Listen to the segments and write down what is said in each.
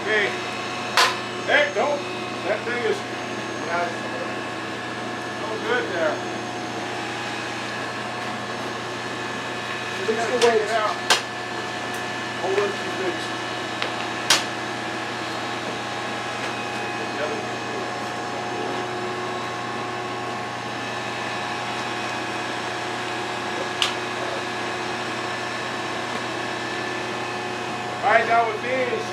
Okay. Hey, don't. That thing is no good there. Fix the Take weights. it out. Hold it to fix. Alright, now with these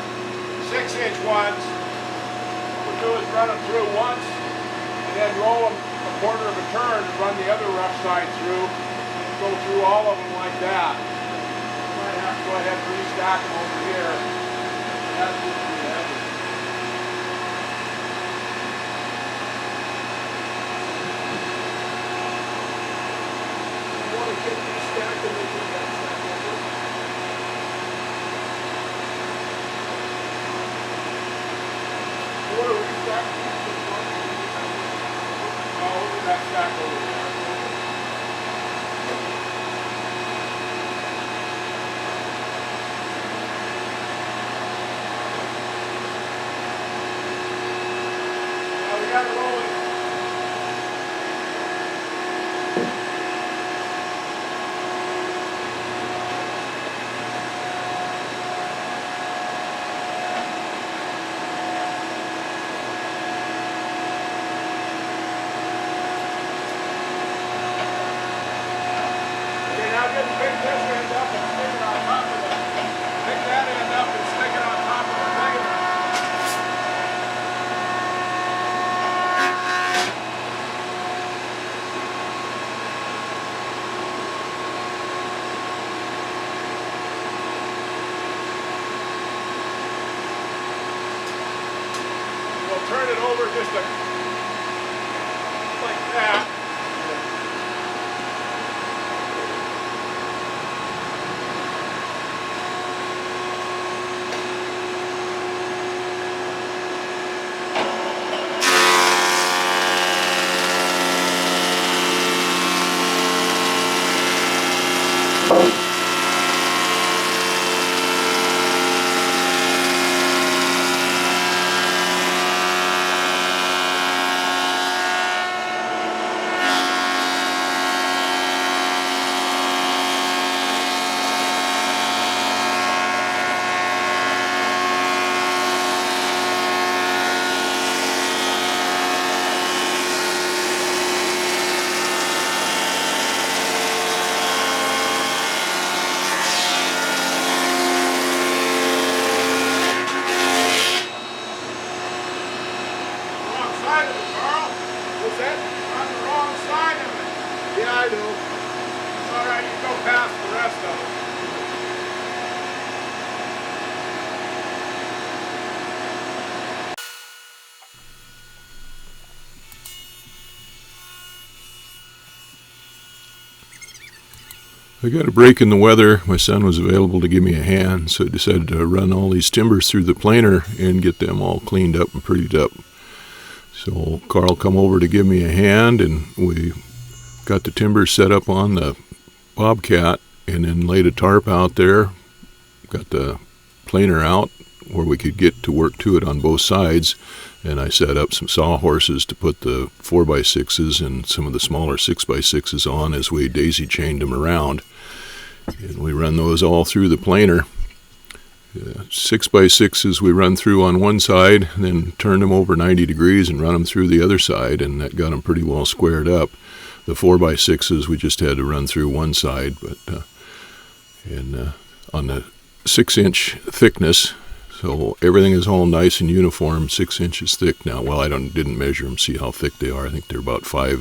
6-inch ones, what we'll do is run them through once and then roll them a quarter of a turn and run the other rough side through and go through all of them like that. You might have to go ahead and restack them over here. That's what we have. You want to get these stacked and then put that stack over? You want to restack these? Oh, look at that stack over there. Now we got to roll it. Okay, now just pick this end up and stick it on top of it. Pick that end up and stick it on top of the regular. We'll turn it over just like that. Wrong side of it, Carl. What's that? On the wrong side of it. Yeah, I know. It's all right. You go past the rest of it. I got a break in the weather. My son was available to give me a hand, so I decided to run all these timbers through the planer and get them all cleaned up and prettied up. So Carl come over to give me a hand, and we got the timbers set up on the bobcat and then laid a tarp out there, got the planer out where we could get to work to it on both sides, and I set up some sawhorses to put the 4x6s and some of the smaller 6x6s on as we daisy chained them around. And we run those all through the planer. 6x6s we run through on one side, and then turn them over 90 degrees and run them through the other side, and that got them pretty well squared up. The 4x6s we just had to run through one side, but on the 6-inch thickness, so everything is all nice and uniform, 6 inches thick now. Well, I didn't measure them, see how thick they are. I think they're about 5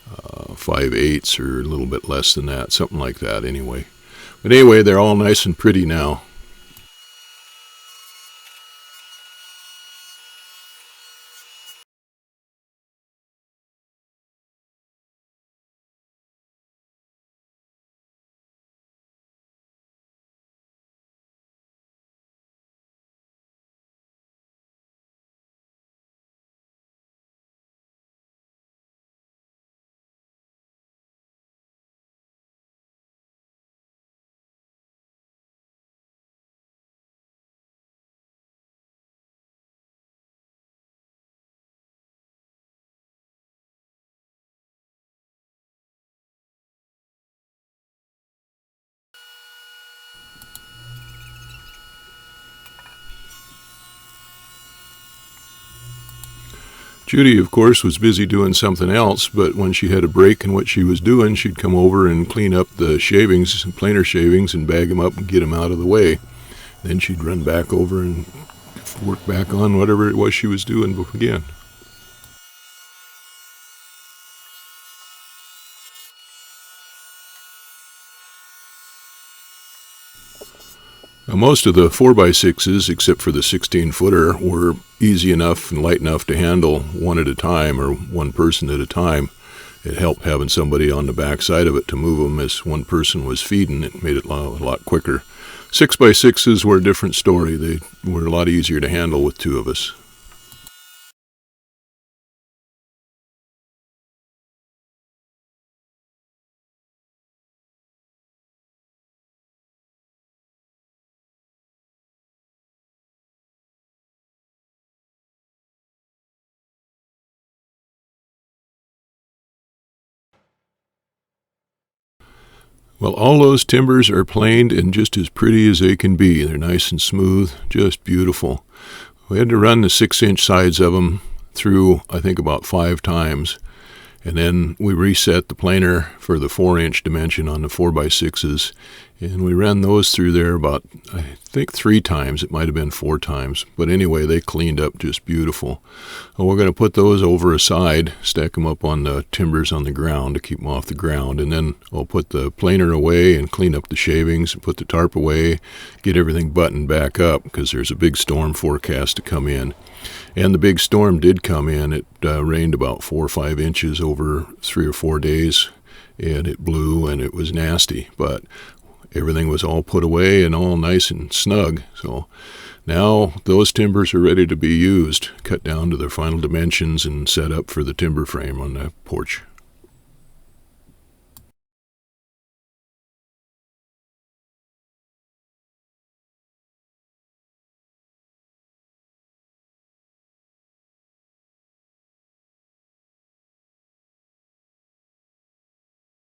5/8 or a little bit less than that, something like that anyway. But anyway, they're all nice and pretty now. Judy, of course, was busy doing something else, but when she had a break in what she was doing, she'd come over and clean up the shavings, planer shavings, and bag them up and get them out of the way. Then she'd run back over and work back on whatever it was she was doing again. Now, most of the 4x6s, except for the 16-footer, were easy enough and light enough to handle one at a time or one person at a time. It helped having somebody on the back side of it to move them as one person was feeding. It made it a lot quicker. 6x6s were a different story. They were a lot easier to handle with two of us. Well, all those timbers are planed and just as pretty as they can be. They're nice and smooth, just beautiful. We had to run the 6-inch sides of them through, I think, about 5 times. And then we reset the planer for the 4-inch dimension on the 4x6s. And we ran those through there about, I think, 3 times. It might have been 4 times. But anyway, they cleaned up just beautiful. Well, we're going to put those over aside, stack them up on the timbers on the ground to keep them off the ground. And then I'll put the planer away and clean up the shavings and put the tarp away, get everything buttoned back up because there's a big storm forecast to come in. And the big storm did come in. It rained about 4 or 5 inches over 3 or 4 days, and it blew and it was nasty. But everything was all put away and all nice and snug. So now those timbers are ready to be used, cut down to their final dimensions and set up for the timber frame on the porch.